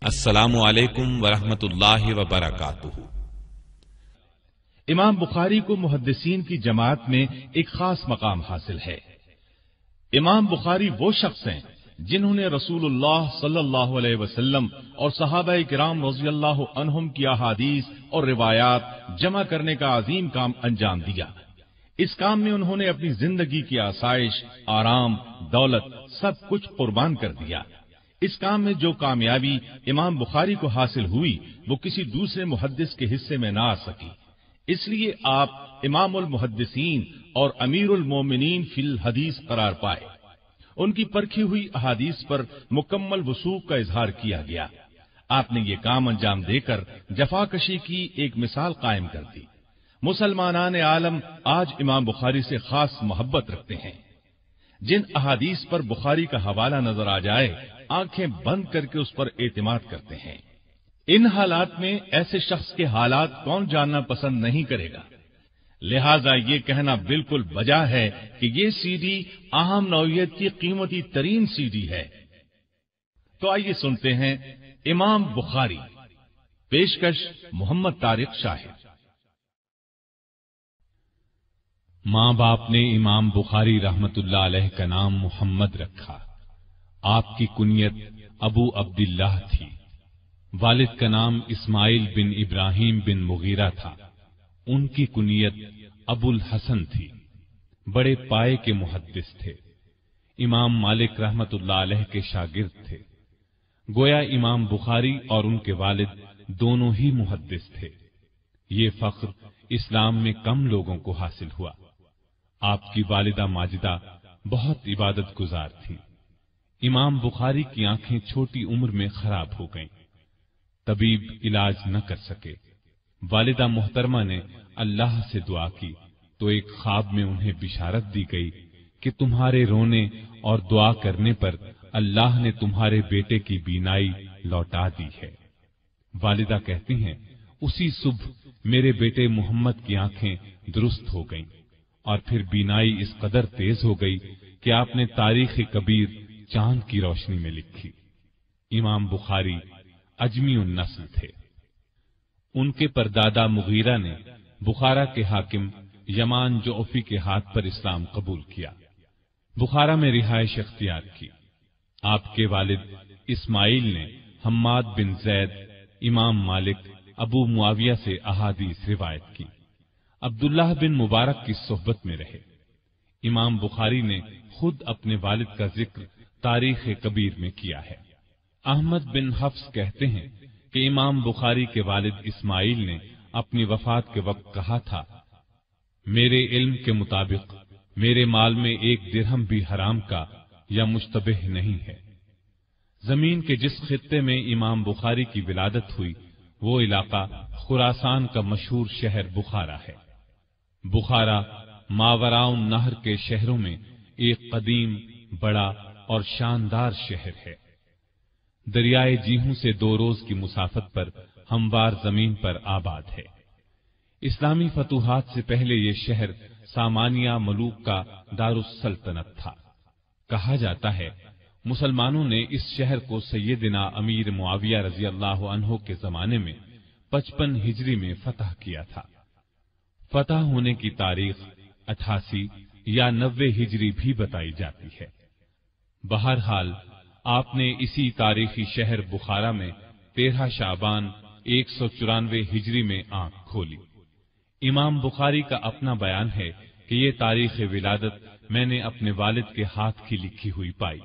السلام علیکم ورحمۃ اللہ وبرکاتہ۔ امام بخاری کو محدثین کی جماعت میں ایک خاص مقام حاصل ہے۔ امام بخاری وہ شخص ہیں جنہوں نے رسول اللہ صلی اللہ علیہ وسلم اور صحابہ کرام رضی اللہ عنہم کی احادیث اور روایات جمع کرنے کا عظیم کام انجام دیا۔ اس کام میں انہوں نے اپنی زندگی کی آسائش، آرام، دولت سب کچھ قربان کر دیا۔ اس کام میں جو کامیابی امام بخاری کو حاصل ہوئی وہ کسی دوسرے محدث کے حصے میں نہ آ سکی، اس لیے آپ امام المحدثین اور امیر المومنین فی الحدیث قرار پائے۔ ان کی پرکھی ہوئی احادیث پر مکمل وثوق کا اظہار کیا گیا۔ آپ نے یہ کام انجام دے کر جفاکشی کی ایک مثال قائم کر دی۔ مسلمانان عالم آج امام بخاری سے خاص محبت رکھتے ہیں۔ جن احادیث پر بخاری کا حوالہ نظر آ جائے آنکھیں بند کر کے اس پر اعتماد کرتے ہیں۔ ان حالات میں ایسے شخص کے حالات کون جاننا پسند نہیں کرے گا؟ لہذا یہ کہنا بالکل بجا ہے کہ یہ سی ڈی اہم نوعیت کی قیمتی ترین سی ڈی ہے۔ تو آئیے سنتے ہیں امام بخاری، پیشکش محمد طارق شاہد۔ ماں باپ نے امام بخاری رحمت اللہ علیہ کا نام محمد رکھا۔ آپ کی کنیت ابو عبداللہ تھی۔ والد کا نام اسماعیل بن ابراہیم بن مغیرہ تھا۔ ان کی کنیت ابو الحسن تھی۔ بڑے پائے کے محدث تھے۔ امام مالک رحمت اللہ علیہ کے شاگرد تھے۔ گویا امام بخاری اور ان کے والد دونوں ہی محدث تھے۔ یہ فخر اسلام میں کم لوگوں کو حاصل ہوا۔ آپ کی والدہ ماجدہ بہت عبادت گزار تھیں۔ امام بخاری کی آنکھیں چھوٹی عمر میں خراب ہو گئیں۔ طبیب علاج نہ کر سکے۔ والدہ محترمہ نے اللہ سے دعا کی تو ایک خواب میں انہیں بشارت دی گئی کہ تمہارے رونے اور دعا کرنے پر اللہ نے تمہارے بیٹے کی بینائی لوٹا دی ہے۔ والدہ کہتی ہیں اسی صبح میرے بیٹے محمد کی آنکھیں درست ہو گئیں اور پھر بینائی اس قدر تیز ہو گئی کہ آپ نے تاریخ کبیر چاند کی روشنی میں لکھی۔ امام بخاری اجمی النسل تھے۔ ان کے پردادا مغیرہ نے بخارا کے حاکم یمان جعفی کے ہاتھ پر اسلام قبول کیا۔ بخارا میں رہائش اختیار کی۔ آپ کے والد اسماعیل نے حماد بن زید، امام مالک، ابو معاویہ سے احادیث روایت کی۔ عبداللہ بن مبارک کی صحبت میں رہے۔ امام بخاری نے خود اپنے والد کا ذکر تاریخ کبیر میں کیا ہے۔ احمد بن حفص کہتے ہیں کہ امام بخاری کے والد اسماعیل نے اپنی وفات کے وقت کہا تھا، میرے علم کے مطابق میرے مال میں ایک درہم بھی حرام کا یا مشتبہ نہیں ہے۔ زمین کے جس خطے میں امام بخاری کی ولادت ہوئی وہ علاقہ خراسان کا مشہور شہر بخارا ہے۔ بخارا ماوراء النہر کے شہروں میں ایک قدیم، بڑا اور شاندار شہر ہے۔ دریائے جیہوں سے 2 روز کی مسافت پر ہموار زمین پر آباد ہے۔ اسلامی فتوحات سے پہلے یہ شہر سامانیہ ملوک کا دارالسلطنت تھا۔ کہا جاتا ہے مسلمانوں نے اس شہر کو سیدنا امیر معاویہ رضی اللہ عنہ کے زمانے میں 55 ہجری میں فتح کیا تھا۔ فتح ہونے کی تاریخ 88 یا 90 ہجری بھی بتائی جاتی ہے۔ بہرحال آپ نے اسی تاریخی شہر بخارا میں 13 شعبان 194 ہجری میں آنکھ کھولی۔ امام بخاری کا اپنا بیان ہے کہ یہ تاریخ ولادت میں نے اپنے والد کے ہاتھ کی لکھی ہوئی پائی۔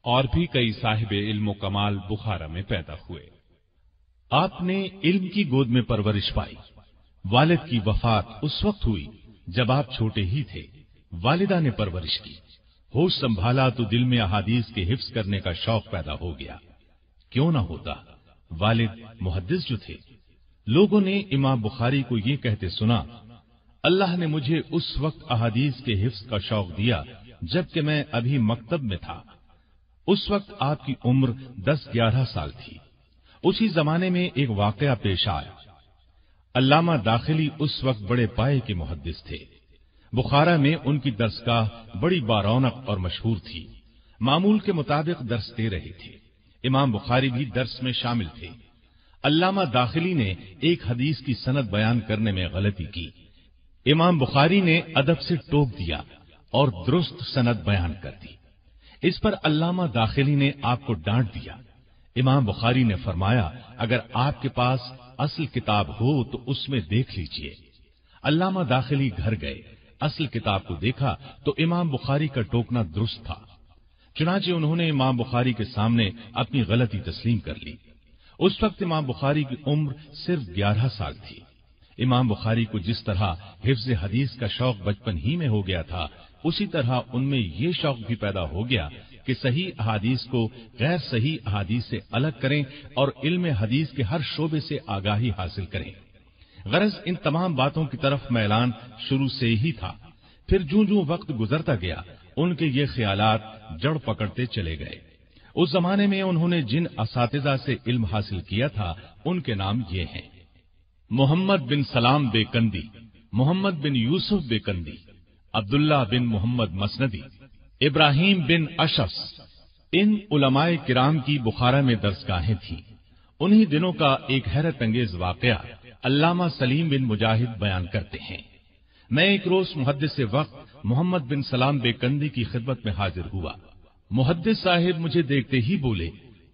اور بھی کئی صاحب علم و کمال بخارا میں پیدا ہوئے۔ آپ نے علم کی گود میں پرورش پائی۔ والد کی وفات اس وقت ہوئی جب آپ چھوٹے ہی تھے۔ والدہ نے پرورش کی۔ ہوش سنبھالا تو دل میں احادیث کے حفظ کرنے کا شوق پیدا ہو گیا۔ کیوں نہ ہوتا، والد محدث جو تھے۔ لوگوں نے امام بخاری کو یہ کہتے سنا، اللہ نے مجھے اس وقت احادیث کے حفظ کا شوق دیا جبکہ میں ابھی مکتب میں تھا۔ اس وقت آپ کی عمر 10-11 سال تھی۔ اسی زمانے میں ایک واقعہ پیش آیا۔ علامہ داخلی اس وقت بڑے پائے کے محدث تھے۔ بخارا میں ان کی درسگاہ بڑی بارونق اور مشہور تھی۔ معمول کے مطابق درس دے رہے تھے۔ امام بخاری بھی درس میں شامل تھے۔ علامہ داخلی نے ایک حدیث کی سند بیان کرنے میں غلطی کی۔ امام بخاری نے ادب سے ٹوک دیا اور درست سند بیان کر دی۔ اس پر علامہ داخلی نے آپ کو ڈانٹ دیا۔ امام بخاری نے فرمایا، اگر آپ کے پاس اصل کتاب ہو تو اس میں دیکھ لیجئے۔ علامہ داخلی گھر گئے، اصل کتاب کو دیکھا تو امام بخاری کا ٹوکنا درست تھا۔ چنانچہ انہوں نے امام بخاری کے سامنے اپنی غلطی تسلیم کر لی۔ اس وقت امام بخاری کی عمر صرف 11 سال تھی۔ امام بخاری کو جس طرح حفظ حدیث کا شوق بچپن ہی میں ہو گیا تھا، اسی طرح ان میں یہ شوق بھی پیدا ہو گیا کہ صحیح احادیث کو غیر صحیح احادیث سے الگ کریں اور علم حدیث کے ہر شعبے سے آگاہی حاصل کریں۔ غرض ان تمام باتوں کی طرف میلان شروع سے ہی تھا۔ پھر جوں جوں وقت گزرتا گیا ان کے یہ خیالات جڑ پکڑتے چلے گئے۔ اس زمانے میں انہوں نے جن اساتذہ سے علم حاصل کیا تھا ان کے نام یہ ہیں: محمد بن سلام بیکندی، محمد بن یوسف بیکندی، عبداللہ بن محمد مسندی، ابراہیم بن اشعث۔ ان علماء کرام کی بخارا میں درسگاہیں تھیں۔ انہی دنوں کا ایک حیرت انگیز واقعہ علامہ سلیم بن مجاہد بیان کرتے ہیں۔ میں ایک روز محدث وقت محمد بن سلام بیکندی کی خدمت میں حاضر ہوا۔ محدث صاحب مجھے دیکھتے ہی بولے،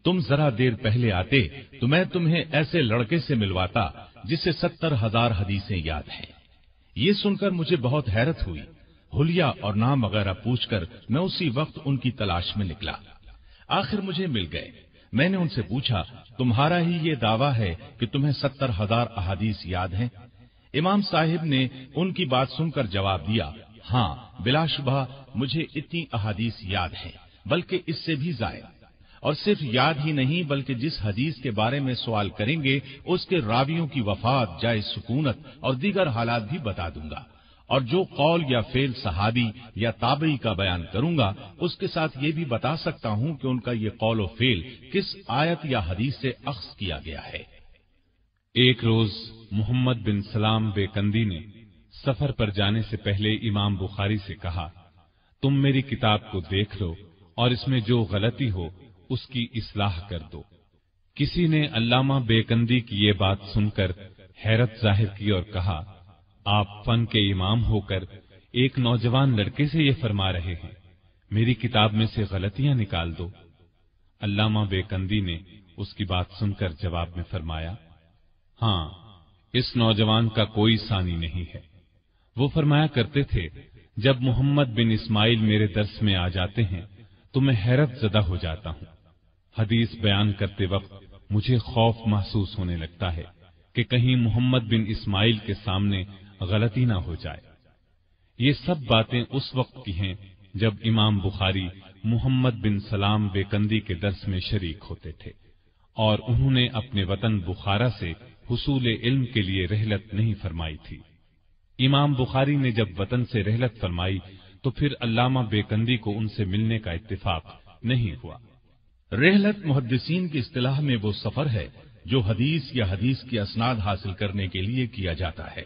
تم ذرا دیر پہلے آتے تو میں تمہیں ایسے لڑکے سے ملواتا جسے 70,000 حدیثیں یاد ہیں۔ یہ سن کر مجھے بہت حیرت ہوئی۔ حلیہ اور نام وغیرہ پوچھ کر میں اسی وقت ان کی تلاش میں نکلا۔ آخر مجھے مل گئے۔ میں نے ان سے پوچھا، تمہارا ہی یہ دعویٰ ہے کہ تمہیں 70,000 احادیث یاد ہیں؟ امام صاحب نے ان کی بات سن کر جواب دیا، ہاں بلا شبہ مجھے اتنی احادیث یاد ہیں، بلکہ اس سے بھی زائد۔ اور صرف یاد ہی نہیں بلکہ جس حدیث کے بارے میں سوال کریں گے اس کے راویوں کی وفات، جائے سکونت اور دیگر حالات بھی بتا دوں گا، اور جو قول یا فعل صحابی یا تابعی کا بیان کروں گا اس کے ساتھ یہ بھی بتا سکتا ہوں کہ ان کا یہ قول و فعل کس آیت یا حدیث سے اخذ کیا گیا ہے۔ ایک روز محمد بن سلام بیکندی نے سفر پر جانے سے پہلے امام بخاری سے کہا، تم میری کتاب کو دیکھ لو اور اس میں جو غلطی ہو اس کی اصلاح کر دو۔ کسی نے علامہ بیکندی کی یہ بات سن کر حیرت ظاہر کی اور کہا، آپ فن کے امام ہو کر ایک نوجوان لڑکے سے یہ فرما رہے ہیں، میری کتاب میں سے غلطیاں نکال دو۔ علامہ بیکندی نے اس کی بات سن کر جواب میں فرمایا، ہاں اس نوجوان کا کوئی ثانی نہیں ہے۔ وہ فرمایا کرتے تھے، جب محمد بن اسماعیل میرے درس میں آ جاتے ہیں تو میں حیرت زدہ ہو جاتا ہوں۔ حدیث بیان کرتے وقت مجھے خوف محسوس ہونے لگتا ہے کہ کہیں محمد بن اسماعیل کے سامنے غلطی نہ ہو جائے۔ یہ سب باتیں اس وقت کی ہیں جب امام بخاری محمد بن سلام بیکندی کے درس میں شریک ہوتے تھے، اور انہوں نے اپنے وطن بخارا سے حصول علم کے لیے رحلت نہیں فرمائی تھی۔ امام بخاری نے جب وطن سے رحلت فرمائی تو پھر علامہ بیکندی کو ان سے ملنے کا اتفاق نہیں ہوا۔ رحلت محدثین کی اصطلاح میں وہ سفر ہے جو حدیث یا حدیث کی اسناد حاصل کرنے کے لیے کیا جاتا ہے۔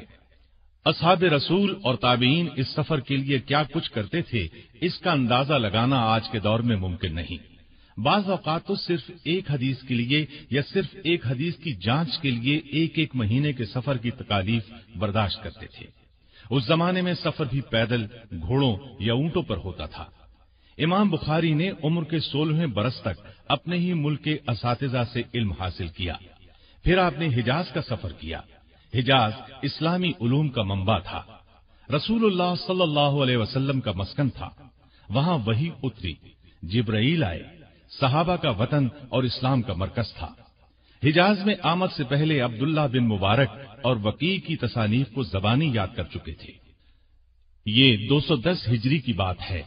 اصحاب رسول اور تابعین اس سفر کے لیے کیا کچھ کرتے تھے اس کا اندازہ لگانا آج کے دور میں ممکن نہیں۔ بعض اوقات تو صرف ایک حدیث کے لیے یا صرف ایک حدیث کی جانچ کے لیے ایک مہینے کے سفر کی تکالیف برداشت کرتے تھے۔ اس زمانے میں سفر بھی پیدل، گھوڑوں یا اونٹوں پر ہوتا تھا۔ امام بخاری نے عمر کے 16ویں برس تک اپنے ہی ملک کے اساتذہ سے علم حاصل کیا۔ پھر آپ نے حجاز کا سفر کیا۔ حجاز اسلامی علوم کا منبع تھا، رسول اللہ صلی اللہ علیہ وسلم کا مسکن تھا۔ وہاں وحی اتری، جبرائیل آئے، صحابہ کا وطن اور اسلام کا مرکز تھا۔ حجاز میں آمد سے پہلے عبداللہ بن مبارک اور وقیع کی تصانیف کو زبانی یاد کر چکے تھے۔ یہ 210 ہجری کی بات ہے۔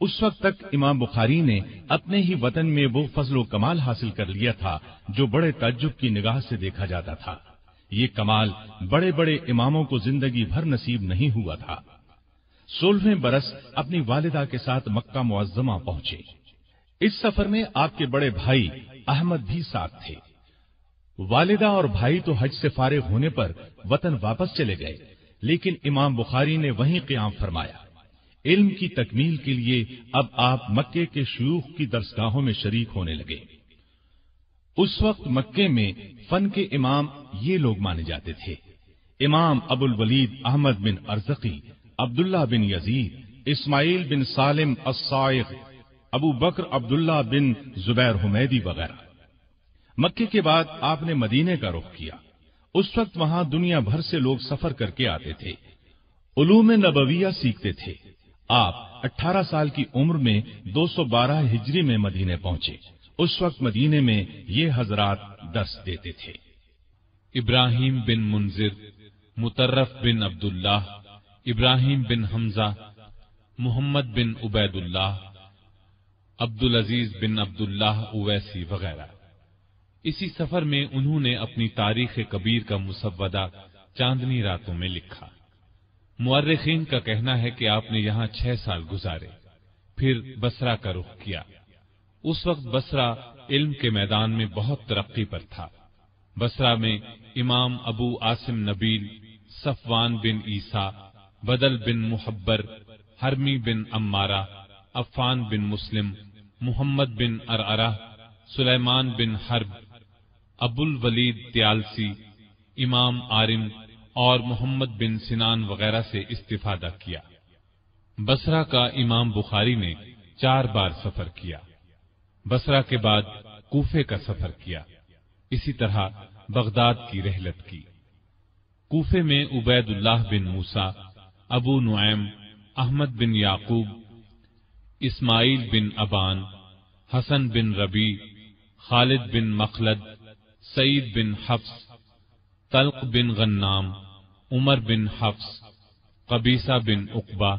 اس وقت تک امام بخاری نے اپنے ہی وطن میں وہ فضل و کمال حاصل کر لیا تھا جو بڑے تعجب کی نگاہ سے دیکھا جاتا تھا۔ یہ کمال بڑے بڑے اماموں کو زندگی بھر نصیب نہیں ہوا تھا۔ 16ویں برس اپنی والدہ کے ساتھ مکہ معظمہ پہنچے۔ اس سفر میں آپ کے بڑے بھائی احمد بھی ساتھ تھے۔ والدہ اور بھائی تو حج سے فارغ ہونے پر وطن واپس چلے گئے، لیکن امام بخاری نے وہیں قیام فرمایا۔ علم کی تکمیل کے لیے اب آپ مکے کے شیوخ کی درسگاہوں میں شریک ہونے لگے۔ اس وقت مکے میں فن کے امام یہ لوگ مانے جاتے تھے: امام ابو الولید احمد بن ارزقی، عبداللہ بن یزید، اسماعیل بن سالم الصائغ، ابو بکر عبداللہ بن زبیر حمیدی وغیرہ۔ مکے کے بعد آپ نے مدینے کا رخ کیا۔ اس وقت وہاں دنیا بھر سے لوگ سفر کر کے آتے تھے، علوم نبویہ سیکھتے تھے۔ آپ 18 سال کی عمر میں 212 ہجری میں مدینے پہنچے۔ اس وقت مدینے میں یہ حضرات درس دیتے تھے: ابراہیم بن منذر، مطرف بن عبداللہ، ابراہیم بن حمزہ، محمد بن عبید اللہ، عبدالعزیز بن عبداللہ اویسی وغیرہ۔ اسی سفر میں انہوں نے اپنی تاریخ کبیر کا مسودہ چاندنی راتوں میں لکھا۔ مورخین کا کہنا ہے کہ آپ نے یہاں 6 سال گزارے، پھر بصرہ کا رخ کیا۔ اس وقت بصرہ علم کے میدان میں بہت ترقی پر تھا۔ بصرہ میں امام ابو عاصم نبیل، صفوان بن عیسیٰ، بدل بن محبر، حرمی بن عمارہ، عفان بن مسلم، محمد بن ارعرہ، سلیمان بن حرب، ابو الولید طیالسی، امام عارم اور محمد بن سنان وغیرہ سے استفادہ کیا۔ بصرہ کا امام بخاری نے 4 بار سفر کیا۔ بصرہ کے بعد کوفے کا سفر کیا، اسی طرح بغداد کی رحلت کی۔ کوفے میں عبید اللہ بن موسیٰ، ابو نعیم، احمد بن یعقوب، اسماعیل بن ابان، حسن بن ربیع، خالد بن مخلد، سعید بن حفص، طلق بن غنام، عمر بن حفص، قبیصہ بن عقبہ،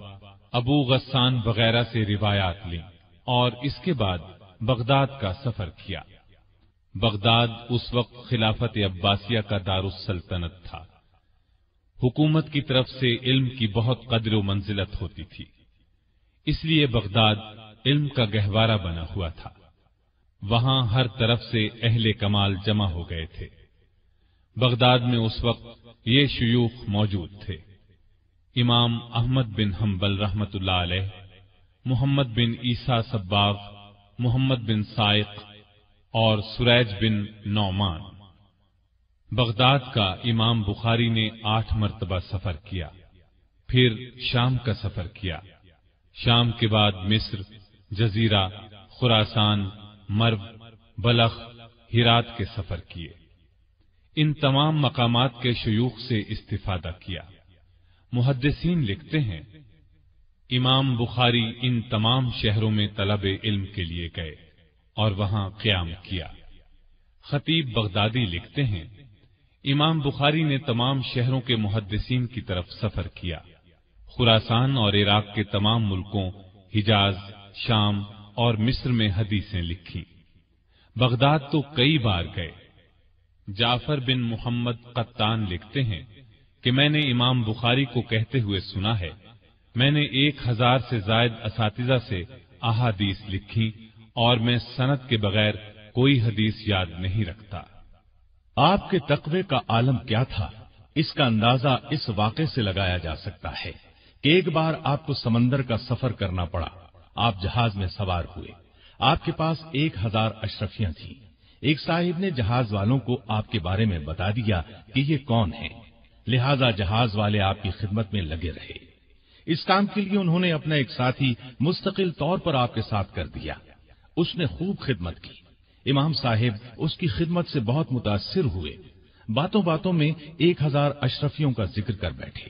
ابو غسان وغیرہ سے روایات لیں، اور اس کے بعد بغداد کا سفر کیا۔ بغداد اس وقت خلافت عباسیہ کا دارالسلطنت تھا۔ حکومت کی طرف سے علم کی بہت قدر و منزلت ہوتی تھی، اس لیے بغداد علم کا گہوارہ بنا ہوا تھا۔ وہاں ہر طرف سے اہل کمال جمع ہو گئے تھے۔ بغداد میں اس وقت یہ شیوخ موجود تھے: امام احمد بن حنبل رحمۃ اللہ علیہ، محمد بن عیسیٰ صباغ، محمد بن سائق اور سریج بن نعمان۔ بغداد کا امام بخاری نے 8 مرتبہ سفر کیا، پھر شام کا سفر کیا۔ شام کے بعد مصر، جزیرہ، خراسان، مرو، بلخ، ہرات کے سفر کیے۔ ان تمام مقامات کے شیوخ سے استفادہ کیا۔ محدثین لکھتے ہیں امام بخاری ان تمام شہروں میں طلب علم کے لیے گئے اور وہاں قیام کیا۔ خطیب بغدادی لکھتے ہیں امام بخاری نے تمام شہروں کے محدثین کی طرف سفر کیا۔ خراسان اور عراق کے تمام ملکوں، حجاز، شام اور مصر میں حدیثیں لکھی۔ بغداد تو کئی بار گئے۔ جعفر بن محمد قطان لکھتے ہیں کہ میں نے امام بخاری کو کہتے ہوئے سنا ہے، میں نے 1000 سے زائد اساتذہ سے احادیث لکھی اور میں سند کے بغیر کوئی حدیث یاد نہیں رکھتا۔ آپ کے تقوی کا عالم کیا تھا، اس کا اندازہ اس واقعے سے لگایا جا سکتا ہے کہ ایک بار آپ کو سمندر کا سفر کرنا پڑا۔ آپ جہاز میں سوار ہوئے، آپ کے پاس 1000 اشرفیاں تھیں۔ ایک صاحب نے جہاز والوں کو آپ کے بارے میں بتا دیا کہ یہ کون ہیں، لہذا جہاز والے آپ کی خدمت میں لگے رہے۔ اس کام کے لیے انہوں نے اپنا ایک ساتھی مستقل طور پر آپ کے ساتھ کر دیا۔ اس نے خوب خدمت کی۔ امام صاحب اس کی خدمت سے بہت متاثر ہوئے۔ باتوں باتوں میں 1000 اشرفیوں کا ذکر کر بیٹھے۔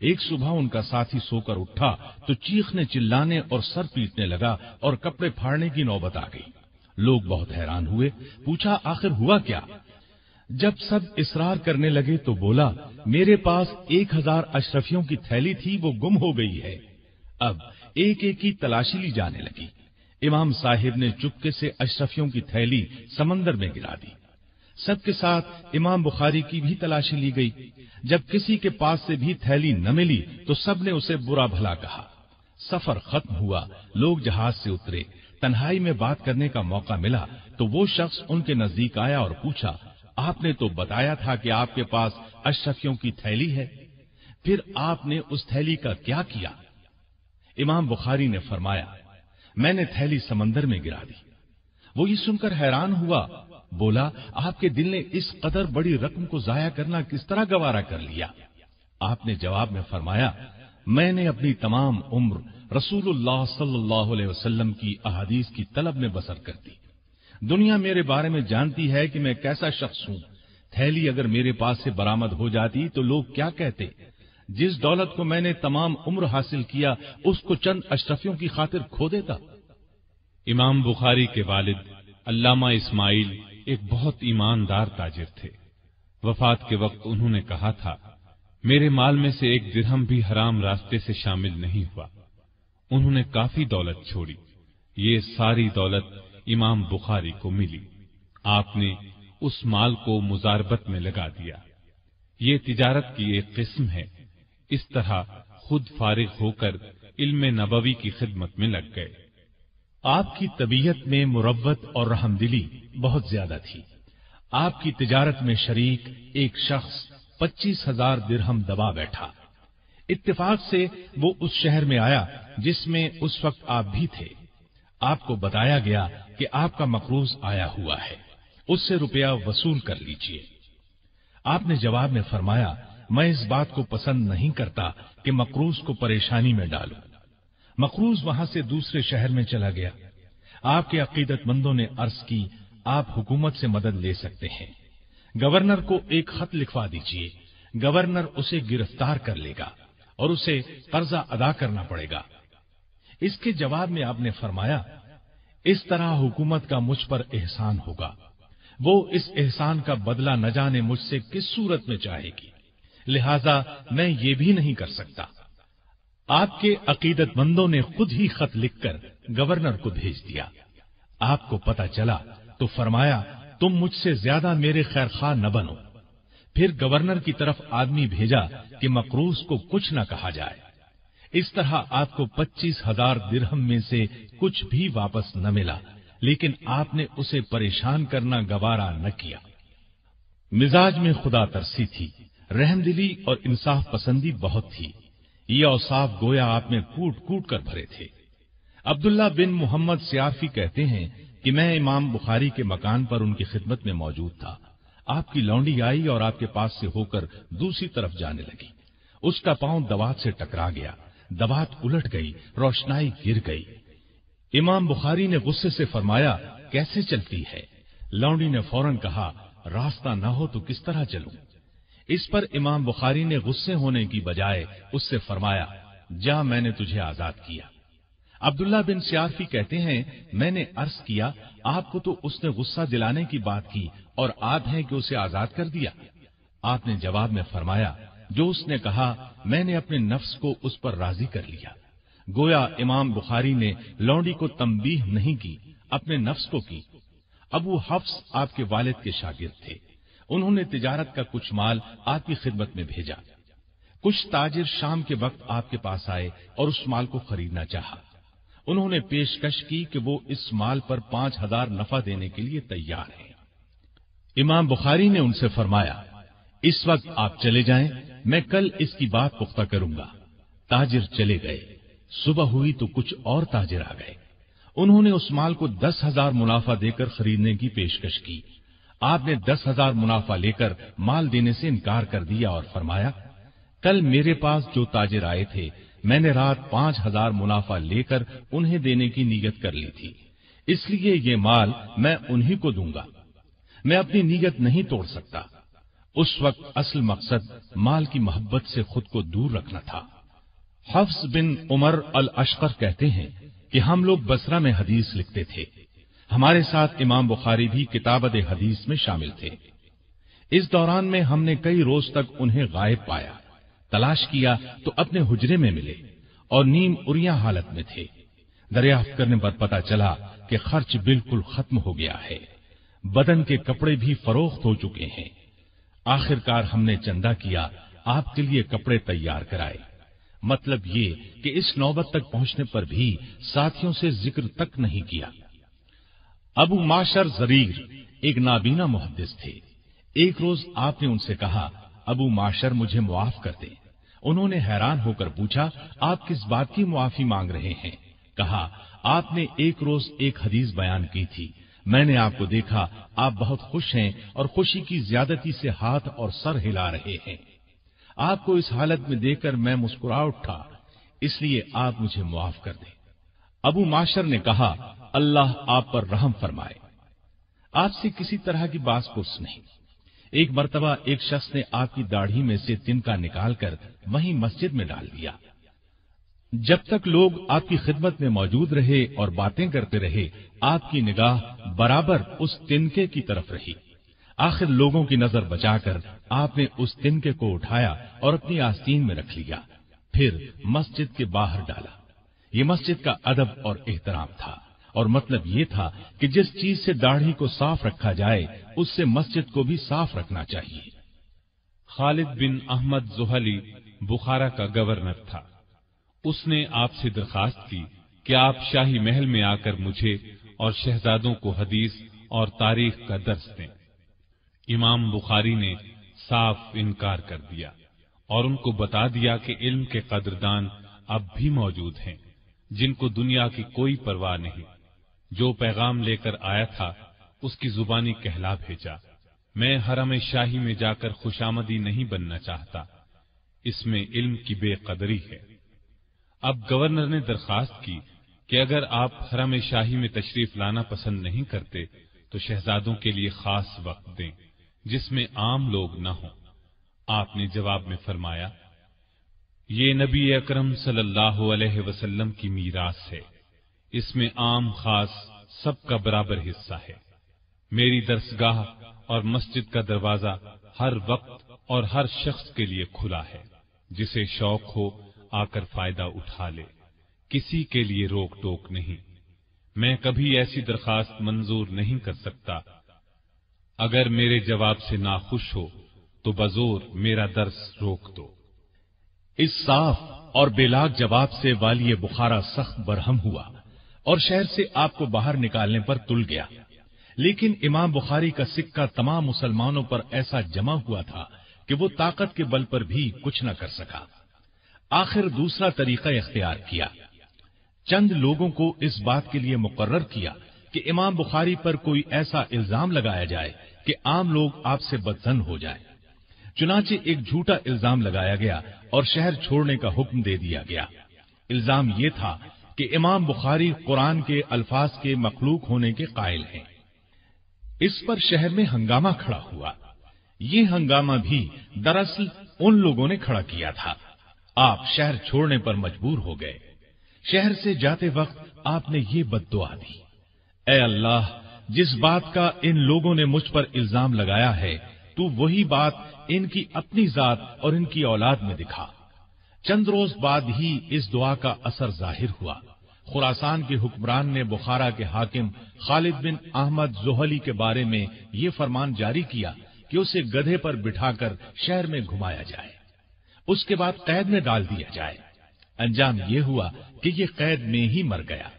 ایک صبح ان کا ساتھی سو کر اٹھا تو چیخنے چلانے اور سر پیٹنے لگا اور کپڑے پھاڑنے کی نوبت آ گئی۔ لوگ بہت حیران ہوئے، پوچھا آخر ہوا کیا؟ جب سب اصرار کرنے لگے تو بولا، میرے پاس 1000 اشرفیوں کی تھیلی تھی، وہ گم ہو گئی ہے۔ اب ایک ایک کی تلاشی لی جانے لگی۔ امام صاحب نے چپکے سے اشرفیوں کی تھیلی سمندر میں گرا دی۔ سب کے ساتھ امام بخاری کی بھی تلاشی لی گئی۔ جب کسی کے پاس سے بھی تھیلی نہ ملی تو سب نے اسے برا بھلا کہا۔ سفر ختم ہوا، لوگ جہاز سے اترے۔ تنہائی میں بات کرنے کا موقع ملا تو وہ شخص ان کے نزدیک آیا اور پوچھا، آپ نے تو بتایا تھا کہ آپ کے پاس اشرفیوں کی تھیلی ہے، پھر آپ نے اس تھیلی کا کیا کیا؟ امام بخاری نے فرمایا، میں نے تھیلی سمندر میں گرا دی۔ وہ یہ سن کر حیران ہوا بولا آپ کے دل نے اس قدر بڑی رقم کو ضائع کرنا کس طرح گوارا کر لیا؟ آپ نے جواب میں فرمایا میں نے اپنی تمام عمر رسول اللہ صلی اللہ علیہ وسلم کی احادیث کی طلب میں بسر کر دی۔ دنیا میرے بارے میں جانتی ہے کہ میں کیسا شخص ہوں۔ تھیلی اگر میرے پاس سے برآمد ہو جاتی تو لوگ کیا کہتے؟ جس دولت کو میں نے تمام عمر حاصل کیا اس کو چند اشرفیوں کی خاطر کھو دیتا۔ امام بخاری کے والد علامہ اسماعیل ایک بہت ایماندار تاجر تھے۔ وفات کے وقت انہوں نے کہا تھا میرے مال میں سے ایک درہم بھی حرام راستے سے شامل نہیں ہوا۔ انہوں نے کافی دولت چھوڑی، یہ ساری دولت امام بخاری کو ملی۔ آپ نے اس مال کو مزاربت میں لگا دیا۔ یہ تجارت کی ایک قسم ہے۔ اس طرح خود فارغ ہو کر علم نبوی کی خدمت میں لگ گئے۔ آپ کی طبیعت میں مروت اور رحم دلی بہت زیادہ تھی۔ آپ کی تجارت میں شریک ایک شخص 25,000 درہم دبا بیٹھا۔ اتفاق سے وہ اس شہر میں آیا جس میں اس وقت آپ بھی تھے۔ آپ کو بتایا گیا کہ آپ کا مقروض آیا ہوا ہے، اس سے روپیہ وصول کر لیجئے۔ آپ نے جواب میں فرمایا میں اس بات کو پسند نہیں کرتا کہ مقروض کو پریشانی میں ڈالوں۔ مقروض وہاں سے دوسرے شہر میں چلا گیا۔ آپ کے عقیدت مندوں نے عرض کی آپ حکومت سے مدد لے سکتے ہیں، گورنر کو ایک خط لکھوا دیجئے، گورنر اسے گرفتار کر لے گا اور اسے قرضہ ادا کرنا پڑے گا۔ اس کے جواب میں آپ نے فرمایا اس طرح حکومت کا مجھ پر احسان ہوگا، وہ اس احسان کا بدلہ نہ جانے مجھ سے کس صورت میں چاہے گی، لہذا میں یہ بھی نہیں کر سکتا۔ آپ کے عقیدت مندوں نے خود ہی خط لکھ کر گورنر کو بھیج دیا۔ آپ کو پتہ چلا تو فرمایا تم مجھ سے زیادہ میرے خیر خواہ نہ بنو۔ پھر گورنر کی طرف آدمی بھیجا کہ مقروض کو کچھ نہ کہا جائے۔ اس طرح آپ کو 25,000 درہم میں سے کچھ بھی واپس نہ ملا، لیکن آپ نے اسے پریشان کرنا گوارا نہ کیا۔ مزاج میں خدا ترسی تھی، رحم دلی اور انصاف پسندی بہت تھی۔ یہ اوصاف گویا آپ میں کوٹ کوٹ کر بھرے تھے۔ عبداللہ بن محمد سیافی کہتے ہیں کہ میں امام بخاری کے مکان پر ان کی خدمت میں موجود تھا۔ آپ کی لونڈی آئی اور آپ کے پاس سے ہو کر دوسری طرف جانے لگی۔ اس کا پاؤں دوات سے ٹکرا گیا، دوات الٹ گئی، روشنائی گر گئی۔ امام بخاری نے غصے سے فرمایا کیسے چلتی ہے؟ لونڈی نے فوراً کہا راستہ نہ ہو تو کس طرح چلوں؟ اس پر امام بخاری نے غصے ہونے کی بجائے اس سے فرمایا جا میں نے تجھے آزاد کیا۔ عبداللہ بن سیافی کہتے ہیں میں نے عرض کیا آپ کو تو اس نے غصہ دلانے کی بات کی اور آپ ہیں کہ اسے آزاد کر دیا۔ آپ نے جواب میں فرمایا جو اس نے کہا میں نے اپنے نفس کو اس پر راضی کر لیا۔ گویا امام بخاری نے لونڈی کو تنبیہ نہیں کی، اپنے نفس کو کی۔ ابو حفص آپ کے والد کے شاگرد تھے، انہوں نے تجارت کا کچھ مال آپ کی خدمت میں بھیجا۔ کچھ تاجر شام کے وقت آپ کے پاس آئے اور اس مال کو خریدنا چاہا۔ انہوں نے پیشکش کی کہ وہ اس مال پر 5,000 نفع دینے کے لیے تیار ہیں۔ امام بخاری نے ان سے فرمایا اس وقت آپ چلے جائیں، میں کل اس کی بات پختہ کروں گا۔ تاجر چلے گئے۔ صبح ہوئی تو کچھ اور تاجر آ گئے، انہوں نے اس مال کو 10,000 منافع دے کر خریدنے کی پیشکش کی۔ آپ نے 10,000 منافع لے کر مال دینے سے انکار کر دیا اور فرمایا کل میرے پاس جو تاجر آئے تھے میں نے رات 5,000 منافع لے کر انہیں دینے کی نیت کر لی تھی، اس لیے یہ مال میں انہی کو دوں گا، میں اپنی نیت نہیں توڑ سکتا۔ اس وقت اصل مقصد مال کی محبت سے خود کو دور رکھنا تھا۔ حفص بن عمر الاشقر کہتے ہیں کہ ہم لوگ بصرہ میں حدیث لکھتے تھے، ہمارے ساتھ امام بخاری بھی کتابت حدیث میں شامل تھے۔ اس دوران میں ہم نے کئی روز تک انہیں غائب پایا، تلاش کیا تو اپنے حجرے میں ملے اور نیم اریاں حالت میں تھے۔ دریافت کرنے پر پتہ چلا کہ خرچ بالکل ختم ہو گیا ہے، بدن کے کپڑے بھی فروخت ہو چکے ہیں۔ آخر کار ہم نے چندہ کیا، آپ کے لیے کپڑے تیار کرائے۔ مطلب یہ کہ اس نوبت تک پہنچنے پر بھی ساتھیوں سے ذکر تک نہیں کیا۔ ابو معشر زریر ایک نابینا محدث تھے۔ ایک روز آپ نے ان سے کہا ابو معشر مجھے معاف کر دیں۔ انہوں نے حیران ہو کر پوچھا آپ کس بات کی معافی مانگ رہے ہیں؟ کہا آپ نے ایک روز ایک حدیث بیان کی تھی، میں نے آپ کو دیکھا آپ بہت خوش ہیں اور خوشی کی زیادتی سے ہاتھ اور سر ہلا رہے ہیں۔ آپ کو اس حالت میں دیکھ کر میں مسکرا اٹھا، اس لیے آپ مجھے معاف کر دیں۔ ابو معاشر نے کہا، اللہ آپ پر رحم فرمائے، آپ سے کسی طرح کی باس پرس نہیں۔ ایک مرتبہ ایک شخص نے آپ کی داڑھی میں سے تنکا نکال کر وہیں مسجد میں ڈال دیا۔ جب تک لوگ آپ کی خدمت میں موجود رہے اور باتیں کرتے رہے، آپ کی نگاہ برابر اس تنکے کی طرف رہی۔ آخر لوگوں کی نظر بچا کر آپ نے اس تنکے کو اٹھایا اور اپنی آستین میں رکھ لیا، پھر مسجد کے باہر ڈالا۔ یہ مسجد کا ادب اور احترام تھا، اور مطلب یہ تھا کہ جس چیز سے داڑھی کو صاف رکھا جائے اس سے مسجد کو بھی صاف رکھنا چاہیے۔ خالد بن احمد زحلی بخارا کا گورنر تھا۔ اس نے آپ سے درخواست کی کہ آپ شاہی محل میں آ کر مجھے اور شہزادوں کو حدیث اور تاریخ کا درس دیں۔ امام بخاری نے صاف انکار کر دیا اور ان کو بتا دیا کہ علم کے قدردان اب بھی موجود ہیں جن کو دنیا کی کوئی پرواہ نہیں۔ جو پیغام لے کر آیا تھا اس کی زبانی کہلا بھیجا۔ میں حرم شاہی میں جا کر خوشامدی نہیں بننا چاہتا، اس میں علم کی بے قدری ہے۔ اب گورنر نے درخواست کی کہ اگر آپ حرم شاہی میں تشریف لانا پسند نہیں کرتے تو شہزادوں کے لیے خاص وقت دیں جس میں عام لوگ نہ ہوں۔ آپ نے جواب میں فرمایا، یہ نبی اکرم صلی اللہ علیہ وسلم کی میراث ہے، اس میں عام خاص سب کا برابر حصہ ہے۔ میری درسگاہ اور مسجد کا دروازہ ہر وقت اور ہر شخص کے لیے کھلا ہے، جسے شوق ہو آ کر فائدہ اٹھا لے، کسی کے لیے روک ٹوک نہیں۔ میں کبھی ایسی درخواست منظور نہیں کر سکتا۔ اگر میرے جواب سے ناخوش ہو تو بزور میرا درس روک دو۔ اس صاف اور بے لاگ جواب سے والی بخارا سخت برہم ہوا اور شہر سے آپ کو باہر نکالنے پر تل گیا، لیکن امام بخاری کا سکہ تمام مسلمانوں پر ایسا جمع ہوا تھا کہ وہ طاقت کے بل پر بھی کچھ نہ کر سکا۔ آخر دوسرا طریقہ اختیار کیا، چند لوگوں کو اس بات کے لیے مقرر کیا کہ امام بخاری پر کوئی ایسا الزام لگایا جائے کہ عام لوگ آپ سے بدظن ہو جائیں۔ چنانچہ ایک جھوٹا الزام لگایا گیا اور شہر چھوڑنے کا حکم دے دیا گیا۔ الزام یہ تھا کہ امام بخاری قرآن کے الفاظ کے مخلوق ہونے کے قائل ہیں۔ اس پر شہر میں ہنگامہ کھڑا ہوا۔ یہ ہنگامہ بھی دراصل ان لوگوں نے کھڑا کیا تھا۔ آپ شہر چھوڑنے پر مجبور ہو گئے۔ شہر سے جاتے وقت آپ نے یہ بد دعا دی، اے اللہ، جس بات کا ان لوگوں نے مجھ پر الزام لگایا ہے تو وہی بات ان کی اپنی ذات اور ان کی اولاد میں دکھا۔ چند روز بعد ہی اس دعا کا اثر ظاہر ہوا۔ خراسان کے حکمران نے بخارا کے حاکم خالد بن احمد زحلی کے بارے میں یہ فرمان جاری کیا کہ اسے گدھے پر بٹھا کر شہر میں گھمایا جائے، اس کے بعد قید میں ڈال دیا جائے۔ انجام یہ ہوا کہ یہ قید میں ہی مر گیا۔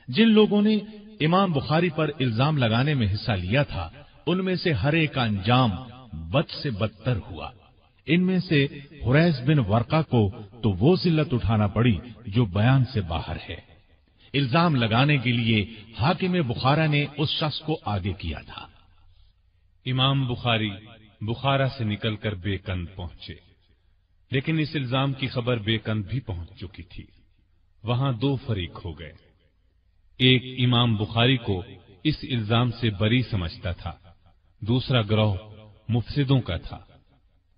جن لوگوں نے امام بخاری پر الزام لگانے میں حصہ لیا تھا ان میں سے ہر ایک کا انجام بد سے بدتر ہوا۔ ان میں سے حریث بن ورقہ کو تو وہ ذلت اٹھانا پڑی جو بیان سے باہر ہے۔ الزام لگانے کے لیے حاکم بخارا نے اس شخص کو آگے کیا تھا۔ امام بخاری بخارا سے نکل کر بیکند پہنچے، لیکن اس الزام کی خبر بیکند بھی پہنچ چکی تھی۔ وہاں دو فریق ہو گئے، ایک امام بخاری کو اس الزام سے بری سمجھتا تھا، دوسرا گروہ مفسدوں کا تھا۔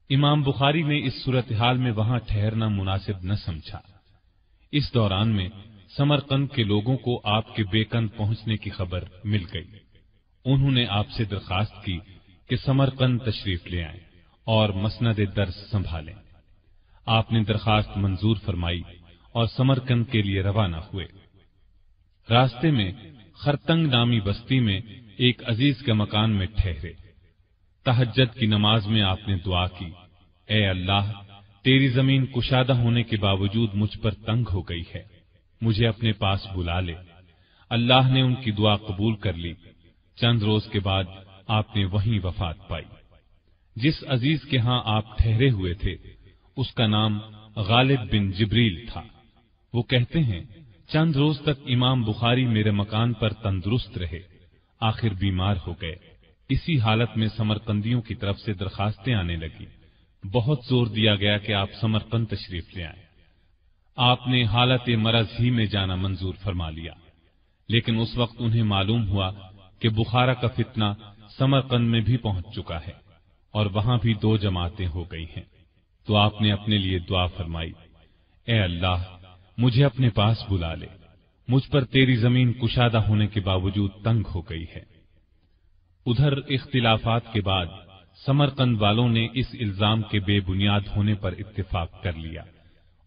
امام بخاری نے اس صورتحال میں وہاں ٹھہرنا مناسب نہ سمجھا۔ اس دوران میں سمرقند کے لوگوں کو آپ کے بیکند پہنچنے کی خبر مل گئی۔ انہوں نے آپ سے درخواست کی کہ سمرقند تشریف لے آئیں اور مسند درس سنبھالیں۔ آپ نے درخواست منظور فرمائی اور سمرقند کے لیے روانہ ہوئے۔ راستے میں خرتنگ نامی بستی میں ایک عزیز کے مکان میں ٹھہرے۔ تہجد کی نماز میں آپ نے دعا کی، اے اللہ، تیری زمین کشادہ ہونے کے باوجود مجھ پر تنگ ہو گئی ہے، مجھے اپنے پاس بلا لے۔ اللہ نے ان کی دعا قبول کر لی۔ چند روز کے بعد آپ نے وہیں وفات پائی۔ جس عزیز کے ہاں آپ ٹھہرے ہوئے تھے اس کا نام غالب بن جبریل تھا۔ وہ کہتے ہیں چند روز تک امام بخاری میرے مکان پر تندرست رہے، آخر بیمار ہو گئے۔ اسی حالت میں سمرقندیوں کی طرف سے درخواستیں آنے لگی۔ بہت زور دیا گیا کہ آپ سمرقند تشریف لے آئیں۔ آپ نے حالت مرض ہی میں جانا منظور فرما لیا، لیکن اس وقت انہیں معلوم ہوا کہ بخارا کا فتنہ سمرقند میں بھی پہنچ چکا ہے اور وہاں بھی 2 جماعتیں ہو گئی ہیں۔ تو آپ نے اپنے لیے دعا فرمائی، اے اللہ مجھے اپنے پاس بلا لے، مجھ پر تیری زمین کشادہ ہونے کے باوجود تنگ ہو گئی ہے۔ ادھر اختلافات کے بعد سمرقند والوں نے اس الزام کے بے بنیاد ہونے پر اتفاق کر لیا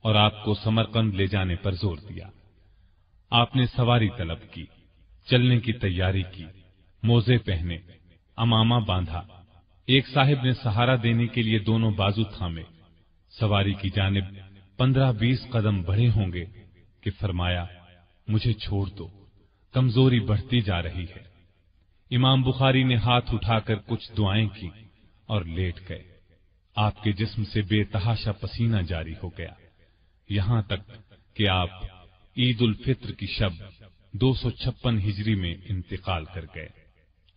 اور آپ کو سمرقند لے جانے پر زور دیا۔ آپ نے سواری طلب کی، چلنے کی تیاری کی، موزے پہنے، امامہ باندھا۔ ایک صاحب نے سہارا دینے کے لیے دونوں بازو تھامے، سواری کی جانب 15-20 قدم بڑھے ہوں گے کہ فرمایا، مجھے چھوڑ دو، کمزوری بڑھتی جا رہی ہے۔ امام بخاری نے ہاتھ اٹھا کر کچھ دعائیں کی اور لیٹ گئے۔ آپ کے جسم سے بے تحاشا پسینہ جاری ہو گیا، یہاں تک کہ آپ عید الفطر کی شب 256 ہجری میں انتقال کر گئے۔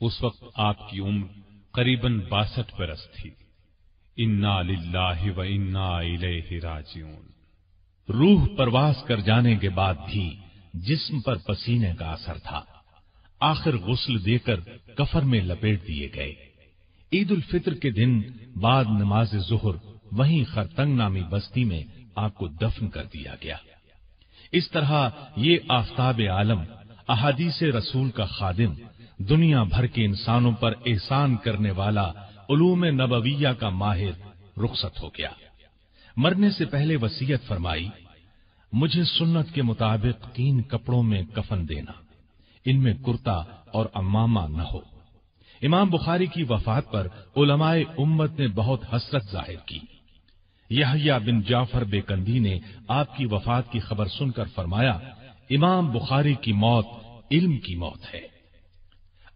اس وقت آپ کی عمر قریباً 62 برس تھی۔ انا للہ و انا الیہ راجعون۔ روح پرواز کر جانے کے بعد بھی جسم پر پسینے کا اثر تھا۔ آخر غسل دے کر کفن میں لپیٹ دیے گئے۔ عید الفطر کے دن بعد نماز ظہر وہیں خرتنگ نامی بستی میں آپ کو دفن کر دیا گیا۔ اس طرح یہ آفتاب عالم، احادیث رسول کا خادم، دنیا بھر کے انسانوں پر احسان کرنے والا، علوم نبویہ کا ماہر رخصت ہو گیا۔ مرنے سے پہلے وصیت فرمائی، مجھے سنت کے مطابق 3 کپڑوں میں کفن دینا، ان میں کرتا اور عمامہ نہ ہو۔ امام بخاری کی وفات پر علماء امت نے بہت حسرت ظاہر کی۔ یحییٰ بن جعفر بیکندی نے آپ کی وفات کی خبر سن کر فرمایا، امام بخاری کی موت علم کی موت ہے۔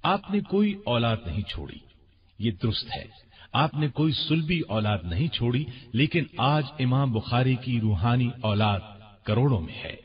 آپ نے کوئی اولاد نہیں چھوڑی، یہ درست ہے، آپ نے کوئی سلبی اولاد نہیں چھوڑی، لیکن آج امام بخاری کی روحانی اولاد کروڑوں میں ہے۔